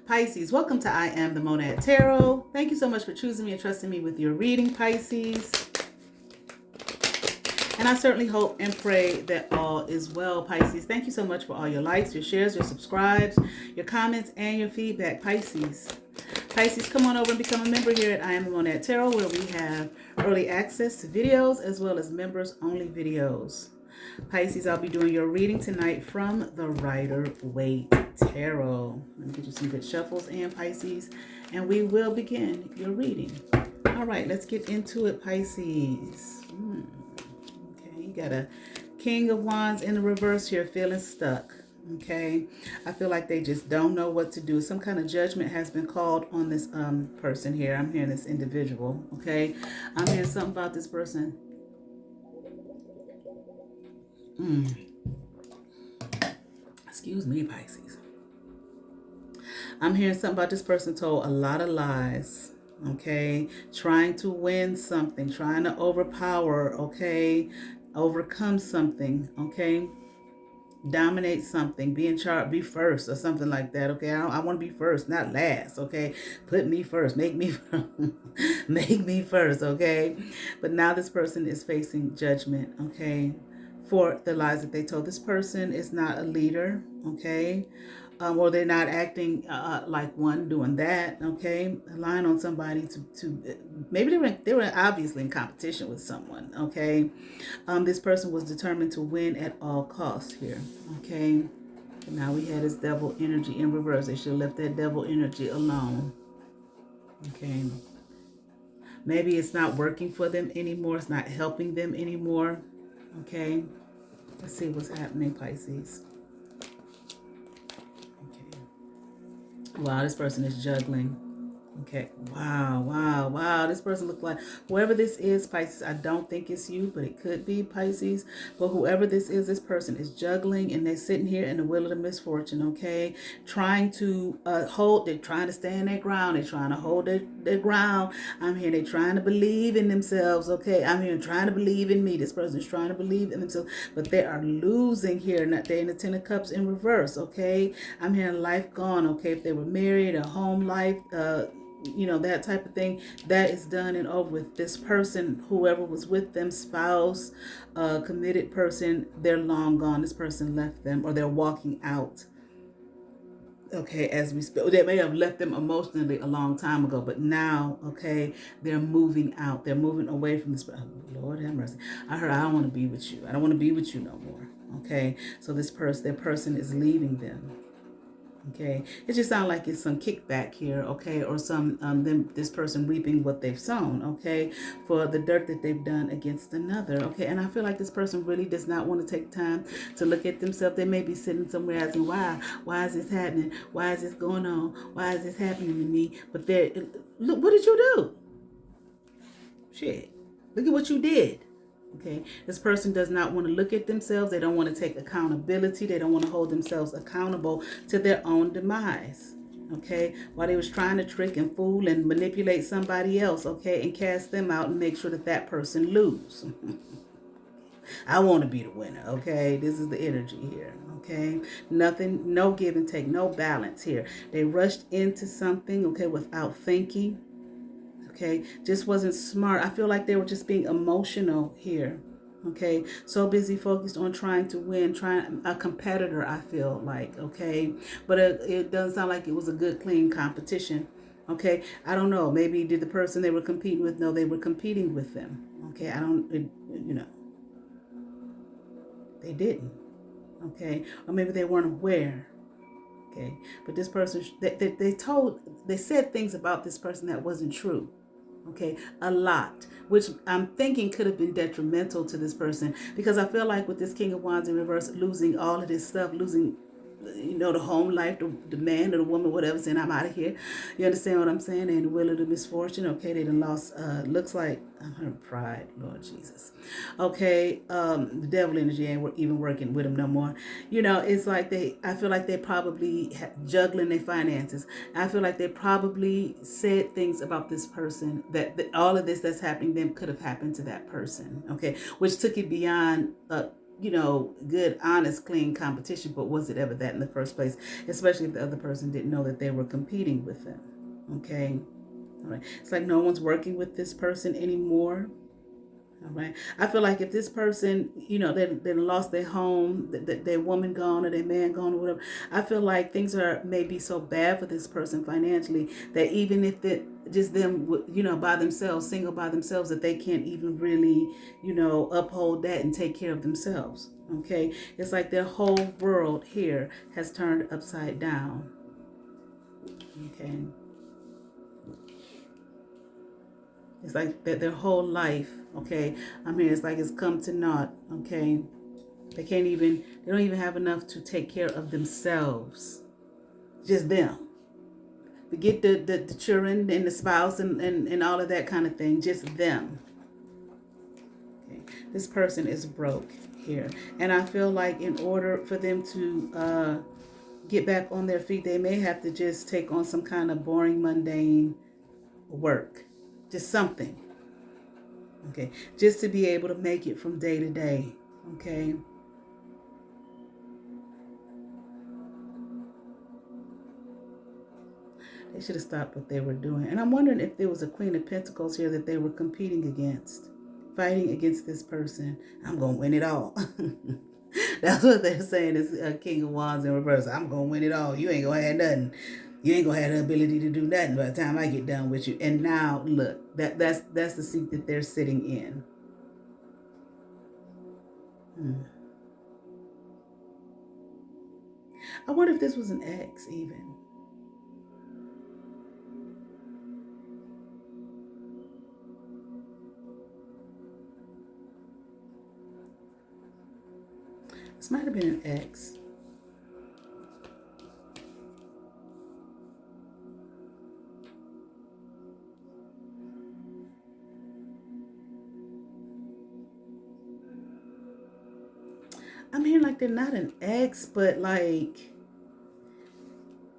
Pisces, welcome to I Am the Monad Tarot. Thank you so much for choosing me and trusting me with your reading, Pisces. And I certainly hope and pray that all is well, Pisces. Thank you so much for all your likes, your shares, your subscribes, your comments, and your feedback, Pisces. Pisces, come on over and become a member here at I Am the Monad Tarot, where we have early access to videos as well as members-only videos. Pisces, I'll be doing your reading tonight from the Rider-Waite Tarot. Let me get you some good shuffles in, Pisces, and we will begin your reading. All right, let's get into it, Pisces. Okay, you got a King of Wands in the reverse here, feeling stuck. Okay, I feel like they just don't know what to do. Some kind of judgment has been called on this person here. I'm hearing this individual. Okay, I'm hearing something about this person. Excuse me, Pisces. I'm hearing something about this person told a lot of lies. Okay, trying to win something, trying to overpower. Okay, overcome something. Okay, dominate something, be in charge, be first or something like that. Okay, I want to be first, not last. Okay, put me first, make me make me first. Okay, but now this person is facing judgment. Okay, for the lies that they told. This person is not a leader. Okay, or they're not acting like one doing that. Okay, relying on somebody to maybe they were obviously in competition with someone. Okay, this person was determined to win at all costs here. Okay, now we had this devil energy in reverse. They should have left that devil energy alone. Okay, maybe it's not working for them anymore. It's not helping them anymore. Okay, let's see what's happening, Pisces. Wow, this person is juggling. Okay. Wow. This person looks like whoever this is, Pisces. I don't think it's you, but it could be, Pisces. But whoever this is, this person is juggling and they're sitting here in the wheel of the misfortune, okay? Trying to they're trying to stand their ground. They're trying to hold their ground. I'm here. They're trying to believe in themselves, okay? I'm here trying to believe in me. This person is trying to believe in themselves, but they are losing here. They're in the Ten of Cups in reverse, okay? I'm hearing life gone, okay? If they were married, a home life, that type of thing, that is done and over with. This person, whoever was with them, spouse, committed person, they're long gone. This person left them, or they're walking out. Okay, as we speak, they may have left them emotionally a long time ago, but now, okay, they're moving out. They're moving away from this. Lord have mercy. I heard, I don't want to be with you. I don't want to be with you no more. Okay, so their person is leaving them. Okay, it just sounds like it's some kickback here, okay, or some this person reaping what they've sown, okay, for the dirt that they've done against another, okay. And I feel like this person really does not want to take time to look at themselves. They may be sitting somewhere asking, why is this happening? Why is this going on? Why is this happening to me? But look, what did you do? Shit, look at what you did. Okay, this person does not want to look at themselves. They don't want to take accountability. They don't want to hold themselves accountable to their own demise. Okay, while they was trying to trick and fool and manipulate somebody else, okay, and cast them out and make sure that person lose. I want to be the winner, okay? This is the energy here, okay? Nothing, no give and take, no balance here. They rushed into something, okay, without thinking. Okay, just wasn't smart. I feel like they were just being emotional here. Okay, so busy focused on trying to win, trying a competitor, I feel like, okay, but it doesn't sound like it was a good, clean competition. Okay, I don't know. Maybe did the person they were competing with know they were competing with them? Okay, they didn't. Okay, or maybe they weren't aware. Okay, but this person, they said things about this person that wasn't true. Okay, a lot, which I'm thinking could have been detrimental to this person, because I feel like with this King of Wands in reverse, losing all of this stuff, losing, the home life, the man or the woman, whatever, saying I'm out of here. You understand what I'm saying? And the will of the misfortune. Okay, they done lost. Looks like her pride, Lord Jesus. Okay, the devil energy ain't even working with them no more. It's like I feel like they probably juggling their finances. I feel like they probably said things about this person that all of this that's happening to them could have happened to that person. Okay, which took it beyond good, honest, clean competition, but was it ever that in the first place? Especially if the other person didn't know that they were competing with them. Okay. All right. It's like no one's working with this person anymore. All right. I feel like if this person, they lost their home, their woman gone or their man gone or whatever, I feel like things are maybe so bad for this person financially that even if just them, by themselves, single by themselves, that they can't even really, uphold that and take care of themselves. Okay. It's like their whole world here has turned upside down. Okay. It's like that their whole life, okay. I mean, it's like it's come to naught, okay. They don't even have enough to take care of themselves. Just them. Forget the children and the spouse and all of that kind of thing. Just them. Okay. This person is broke here. And I feel like in order for them to get back on their feet, they may have to just take on some kind of boring, mundane work. Just something. Okay. Just to be able to make it from day to day. Okay. They should have stopped what they were doing. And I'm wondering if there was a Queen of Pentacles here that they were competing against, fighting against this person. I'm going to win it all. That's what they're saying is King of Wands in reverse. I'm going to win it all. You ain't going to have nothing. You ain't going to have the ability to do nothing by the time I get done with you. And now, look, that's the seat that they're sitting in. I wonder if this was an ex even. This might have been an ex. I'm hearing like they're not an ex, but like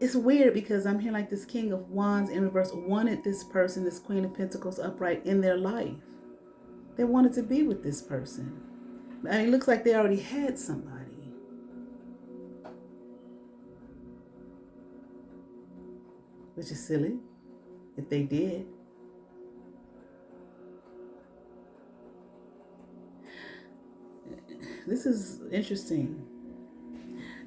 it's weird because I'm hearing like this King of Wands in reverse wanted this person, this Queen of Pentacles upright in their life. They wanted to be with this person. I mean, it looks like they already had somebody. Which is silly if they did. This is interesting.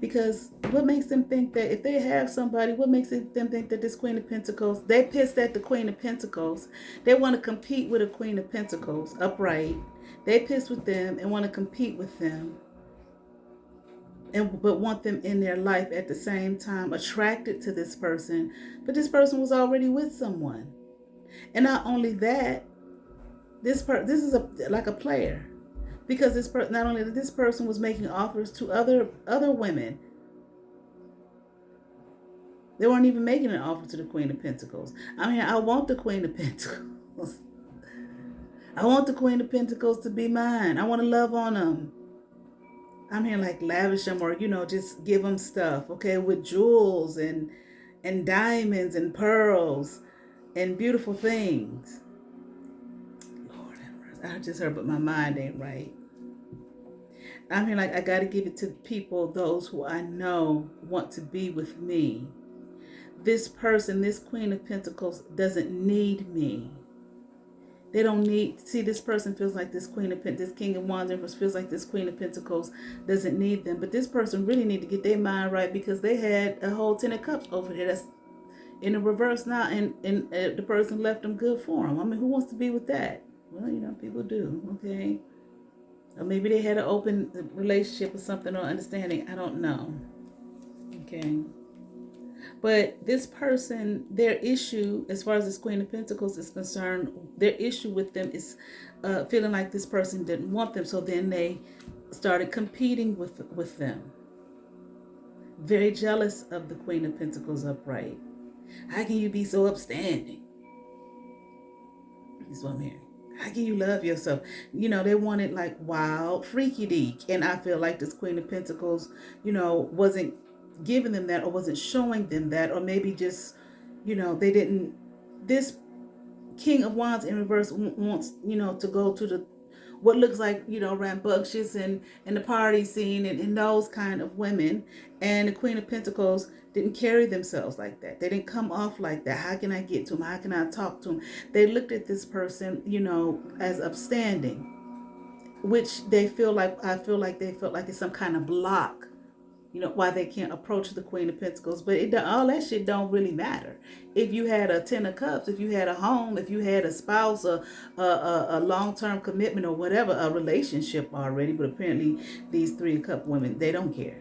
Because what makes them think that if they have somebody, what makes them think that this Queen of Pentacles, they pissed at the Queen of Pentacles. They want to compete with a Queen of Pentacles upright. They pissed with them and want to compete with them. But want them in their life at the same time, attracted to this person. But this person was already with someone. And not only that, this is like a player. Because not only that this person was making offers to other women. They weren't even making an offer to the Queen of Pentacles. I mean, I want the Queen of Pentacles. I want the Queen of Pentacles to be mine. I want to love on them. I'm here like lavish them or, just give them stuff, okay, with jewels and diamonds and pearls and beautiful things. Lord have mercy. I just heard, but my mind ain't right. I'm here like I got to give it to people, those who I know want to be with me. This person, this Queen of Pentacles, doesn't need me. They don't need, see, this person feels like this this King of Wands feels like this Queen of Pentacles doesn't need them. But this person really need to get their mind right because they had a whole 10 of Cups over there that's in the reverse now, and the person left them good for them. I mean, who wants to be with that? Well, people do, okay? Or maybe they had an open relationship or something or understanding. I don't know. Okay. But this person, their issue, as far as this Queen of Pentacles is concerned, their issue with them is feeling like this person didn't want them. So then they started competing with them. Very jealous of the Queen of Pentacles upright. How can you be so upstanding? That's what I'm hearing. How can you love yourself? They wanted like wild, freaky deek. And I feel like this Queen of Pentacles, wasn't giving them that or wasn't showing them that, or maybe just, they didn't. This King of Wands in reverse wants, to go to what looks like, rambunctious and the party scene and those kind of women. And the Queen of Pentacles didn't carry themselves like that. They didn't come off like that. How can I get to them? How can I talk to them? They looked at this person, as upstanding, which I feel like they felt like it's some kind of block, why they can't approach the Queen of Pentacles. But all that shit don't really matter. If you had a Ten of Cups, if you had a home, if you had a spouse, a long-term commitment or whatever, a relationship already. But apparently these Three of Cup women, they don't care.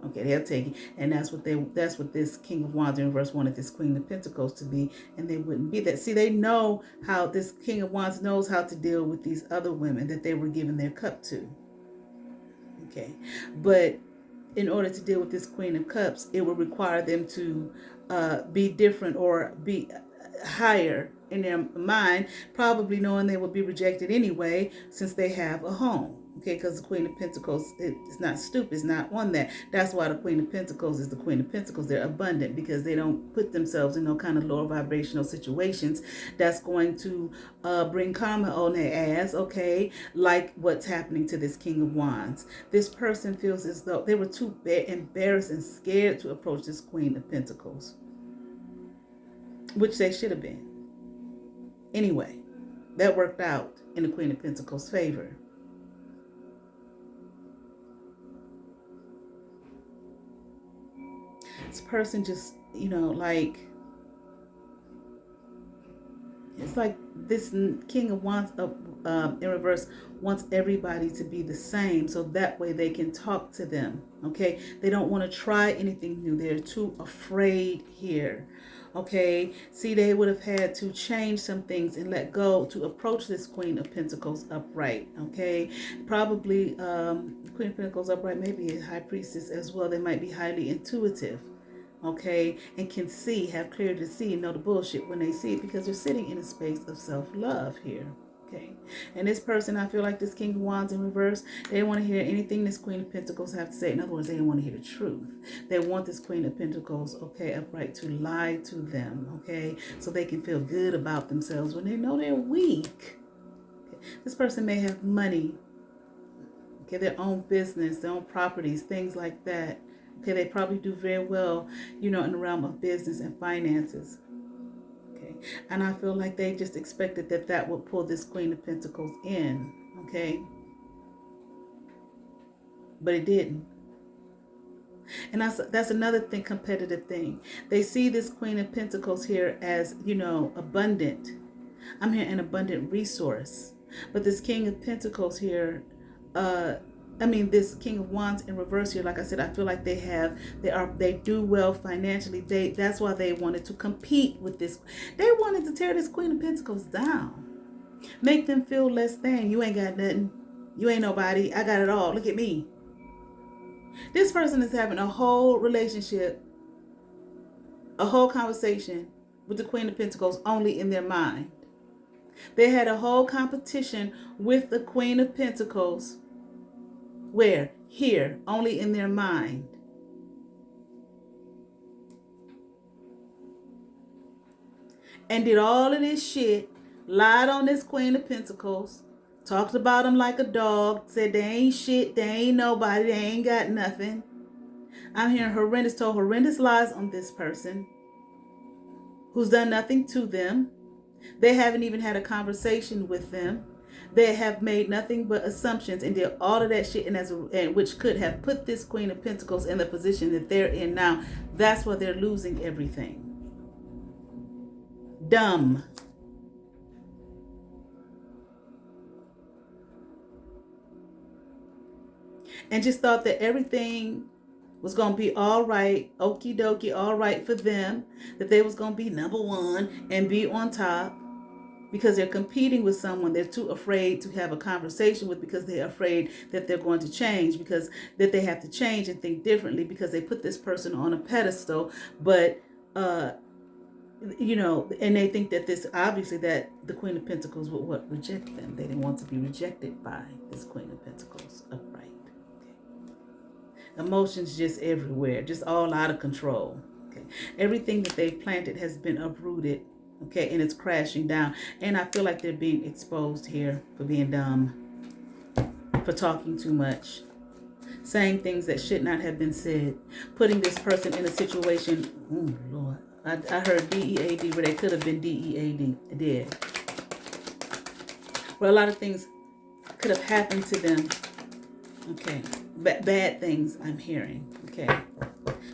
Okay, they'll take it. And that's what this King of Wands in reverse wanted this Queen of Pentacles to be, and they wouldn't be that. See, they know how this King of Wands knows how to deal with these other women that they were giving their cup to. Okay. But in order to deal with this Queen of Cups, it would require them to be different or be higher in their mind, probably knowing they will be rejected anyway since they have a home. Okay, because the Queen of Pentacles is not stupid, it's not on that. That's why the Queen of Pentacles is the Queen of Pentacles. They're abundant because they don't put themselves in no kind of lower vibrational situations that's going to bring karma on their ass, okay, like what's happening to this King of Wands. This person feels as though they were too embarrassed and scared to approach this Queen of Pentacles, which they should have been. Anyway, that worked out in the Queen of Pentacles' favor. This person just, like, it's like this King of Wands in reverse wants everybody to be the same so that way they can talk to them. Okay, they don't want to try anything new. They're too afraid here. Okay, see, they would have had to change some things and let go to approach this Queen of Pentacles upright. Okay, probably Queen of Pentacles upright, maybe a High Priestess as well. They might be highly intuitive. Okay, and can see, have clarity to see and know the bullshit when they see it, because they're sitting in a space of self-love here. Okay, and this person, I feel like this King of Wands in reverse, they don't want to hear anything this Queen of Pentacles have to say. In other words, they don't want to hear the truth. They want this Queen of Pentacles, okay, upright, to lie to them, okay, so they can feel good about themselves when they know they're weak. Okay. This person may have money, okay, their own business, their own properties, things like that. Okay, they probably do very well, in the realm of business and finances. Okay, and I feel like they just expected that would pull this Queen of Pentacles in. Okay, but it didn't. And that's another thing, competitive thing. They see this Queen of Pentacles here as, abundant. I'm here an abundant resource. But this King of Pentacles here, this King of Wands in reverse here, like I said, I feel like they do well financially. That's why they wanted to compete with this. They wanted to tear this Queen of Pentacles down. Make them feel less than. You ain't got nothing. You ain't nobody. I got it all. Look at me. This person is having a whole relationship, a whole conversation with the Queen of Pentacles only in their mind. They had a whole competition with the Queen of Pentacles. Where? Here, only in their mind. And did all of this shit, lied on this Queen of Pentacles, talked about them like a dog, said they ain't shit, they ain't nobody, they ain't got nothing. I'm hearing told horrendous lies on this person who's done nothing to them. They haven't even had a conversation with them. They have made nothing but assumptions and did all of that shit, and which could have put this Queen of Pentacles in the position that they're in now. That's why they're losing everything. Dumb. And just thought that everything was going to be all right, okie dokie, all right for them, that they was going to be number one and be on top. Because they're competing with someone they're too afraid to have a conversation with, because they're afraid that they're going to change, because that they have to change and think differently, because they put this person on a pedestal. But, and they think that that the Queen of Pentacles would reject them. They didn't want to be rejected by this Queen of Pentacles upright. Okay. Emotions just everywhere, just all out of control. Okay. Everything that they've planted has been uprooted. Okay, and it's crashing down. And I feel like they're being exposed here for being dumb. for talking too much, saying things that should not have been said, putting this person in a situation, oh Lord, I heard D-E-A-D where they could have been D-E-A-D, dead. Where a lot of things could have happened to them, okay, bad things I'm hearing, okay.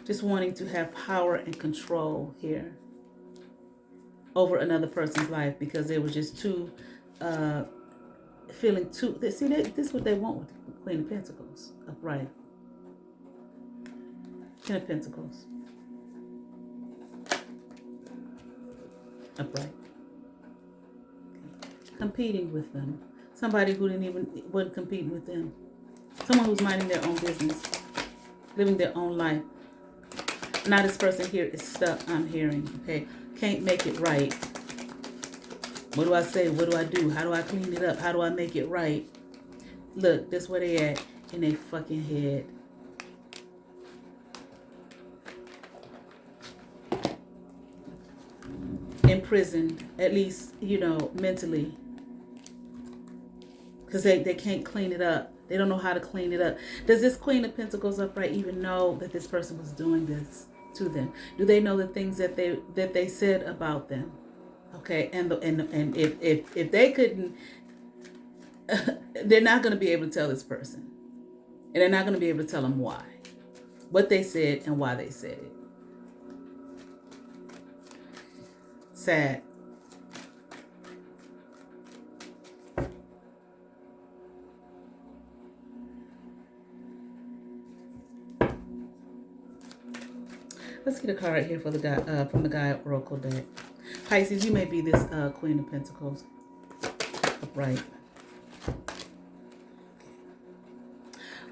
Just wanting to have power and control here over another person's life because they were just too, feeling too, see, this is what they want with the Queen of Pentacles, upright. Ten of Pentacles, upright. Okay. Competing with them. Somebody who wasn't competing with them. Someone who's minding their own business, living their own life. Now this person here is stuck, I'm hearing, okay? Can't make it right. What do I say? What do I do? How do I clean it up? How do I make it right? Look, that's where they at in their fucking head. Imprisoned, at least, you know, mentally. Because they can't clean it up. They don't know how to clean it up. Does this Queen of Pentacles upright even know that this person was doing this to them? Do they know the things that they said about them? Okay, and if they couldn't, they're not going to be able to tell this person, and they're not going to be able to tell them why, what they said and why they said it. Sad. Let's get a card right here for the guy from the Guy Oracle deck. Pisces, you may be this Queen of Pentacles. Upright.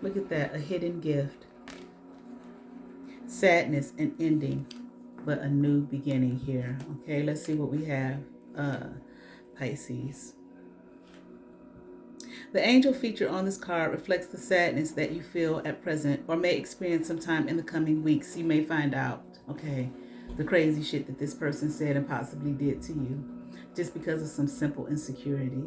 Look at that, a hidden gift. Sadness and ending, but a new beginning here. Okay, let's see what we have, Pisces. The angel featured on this card reflects the sadness that you feel at present or may experience sometime in the coming weeks. You may find out, okay, the crazy shit that this person said and possibly did to you just because of some simple insecurity.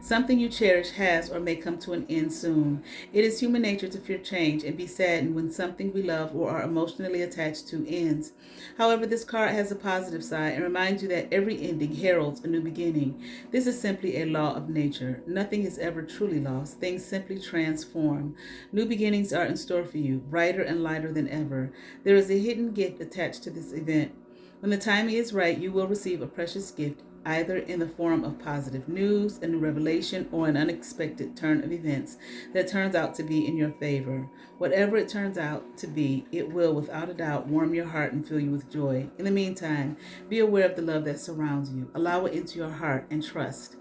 Something you cherish has or may come to an end soon. It is human nature to fear change and be saddened when something we love or are emotionally attached to ends. However, this card has a positive side and reminds you that every ending heralds a new beginning. This is simply a law of nature. Nothing is ever truly lost. Things simply transform. New beginnings are in store for you, brighter and lighter than ever. There is a hidden gift attached to this event. When the timing is right, you will receive a precious gift, either in the form of positive news, a new revelation, or an unexpected turn of events that turns out to be in your favor. Whatever it turns out to be, it will without a doubt warm your heart and fill you with joy. In the meantime, be aware of the love that surrounds you. Allow it into your heart and trust.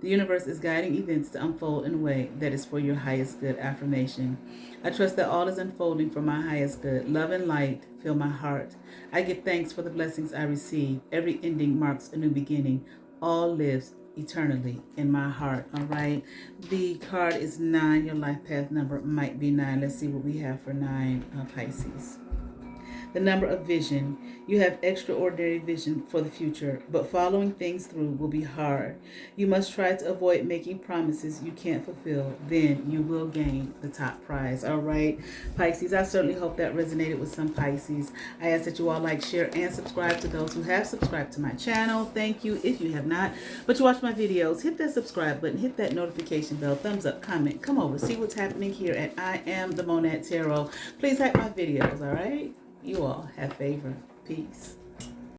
The universe is guiding events to unfold in a way that is for your highest good. Affirmation. I trust that all is unfolding for my highest good. Love and light fill my heart. I give thanks for the blessings I receive. Every ending marks a new beginning. All lives eternally in my heart. All right. The card is 9. Your life path number might be 9. Let's see what we have for 9, Pisces. The number of vision. You have extraordinary vision for the future, but following things through will be hard. You must try to avoid making promises you can't fulfill. Then you will gain the top prize. All right, Pisces, I certainly hope that resonated with some Pisces. I ask that you all like, share, and subscribe to those who have subscribed to my channel. Thank you if you have not. But you watch my videos, hit that subscribe button, hit that notification bell, thumbs up, comment, come over, see what's happening here at I Am the Monad Tarot. Please like my videos, all right? You all have favor. Peace.